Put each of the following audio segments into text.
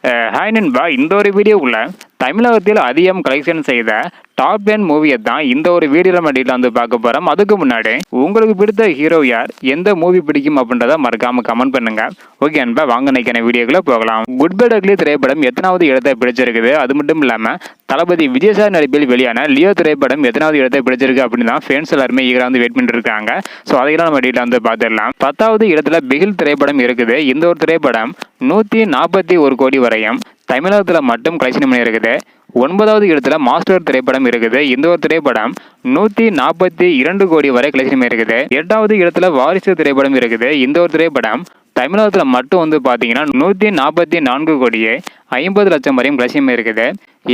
Hi நண்பா, இந்த ஒரு வீடியோக்குள்ள தமிழகத்தில் அதிகம் கலெக்ஷன் செய்த டாப் 10 மூவியை தான் இந்த ஒரு வீடியோவில் மட்டும் வந்து பார்க்க போகிறோம். அதுக்கு முன்னாடி உங்களுக்கு பிடித்த ஹீரோ யார், எந்த மூவி பிடிக்கும் அப்படின்றத மறக்காம கமெண்ட் பண்ணுங்க. ஓகே நண்பா, வாங்க நினைக்கிற வீடியோக்குள்ள போகலாம். குட் பை அக்லி திரைப்படம் எத்தனாவது இடத்தை பிடிச்சிருக்குது, அது மட்டும் இல்லாமல் தளபதி விஜய் சார் நடிப்பில் வெளியான லியோ திரைப்படம் எத்தனாவது இடத்தை பிடிச்சிருக்கு அப்படின்னு தான் ஃபேன்ஸ் எல்லாருமே ஈகராக வந்து வெயிட் பண்ணிட்டு இருக்காங்க. ஸோ அதையெல்லாம் நம்ம டீட்டெயில் வந்து பார்த்துடலாம். 10வது இடத்துல பிகில் திரைப்படம் இருக்குது. இந்த ஒரு திரைப்படம் 141 கோடி வரையும் தமிழகத்தில் மட்டும் கலெக்ஷன் பண்ணி இருக்குது. 9வது இடத்துல மாஸ்டர் திரைப்படம் இருக்குது. இந்த ஒரு திரைப்படம் 142 கோடி வரை கலெக்ஷன் இருக்குது. 8வது இடத்துல வாரிசு திரைப்படம் இருக்குது. இந்த ஒரு திரைப்படம் தமிழகத்தில் மட்டும் வந்து பார்த்தீங்கன்னா 144 கோடியே 50 லட்சம் வரையும் கலெக்ஷன் இருக்குது.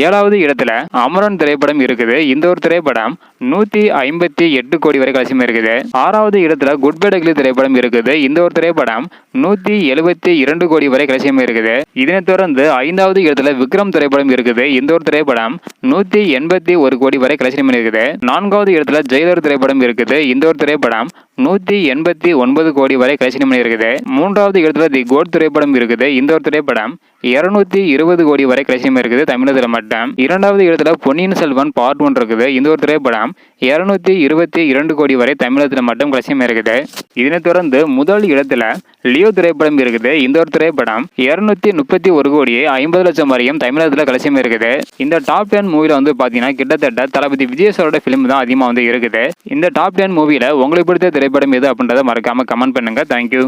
7வது இடத்துல அமரன் திரைப்படம் இருக்குது. இந்த ஒரு திரைப்படம் 158 கோடி வரை கலெக்ஷன் இருக்குது. 6வது இடத்துல குட் பை அக்லி திரைப்படம் இருக்குது. இந்த ஒரு திரைப்படம் 172 கோடி வரை கலெக்ஷன் இருக்குது. இதனைத் தொடர்ந்து 5வது இடத்துல விக்ரம் திரைப்படம் இருக்குது. இந்த ஒரு திரைப்படம் 181 கோடி வரை கலெக்ஷன் இருக்குது. 4வது இடத்துல ஜெயிலர் திரைப்படம் இருக்குது. இந்த ஒரு திரைப்படம் 189 கோடி வரை கலெக்ஷன் இருக்குது. 3வது இடத்துல தி கோட் திரைப்படம் இருக்குது. இந்த ஒரு திரைப்படம் 220 கோடி வரை கலெக்ஷன் இருக்குது தமிழகத்தில் மட்டும். 2வது இடத்துல பொன்னியின் செல்வன் பார்ட் 1 இருக்குது. இந்த ஒரு திரைப்படம் 222 கோடி வரை தமிழகத்தில் மட்டும் கலெக்ஷன் இருக்குது. இதனைத் தொடர்ந்து முதல் இடத்துல லியோ திரைப்படம் இருக்குது. இந்த ஒரு திரைப்படம் 231 கோடியே 50 லட்சம் வரையும் தமிழகத்தில் கலெக்ஷன் இருக்குது. இந்த டாப் 10 மூவில வந்து பாத்தீங்கன்னா கிட்டத்தட்ட தளபதி விஜய் சாரோட பிலிம் தான் அதிகமாக வந்து இருக்குது. இந்த டாப் 10 மூவில உங்களுக்கு பிடித்த திரைப்படம் எது அப்படின்றத மறக்காம கமெண்ட் பண்ணுங்க. தேங்க்யூ.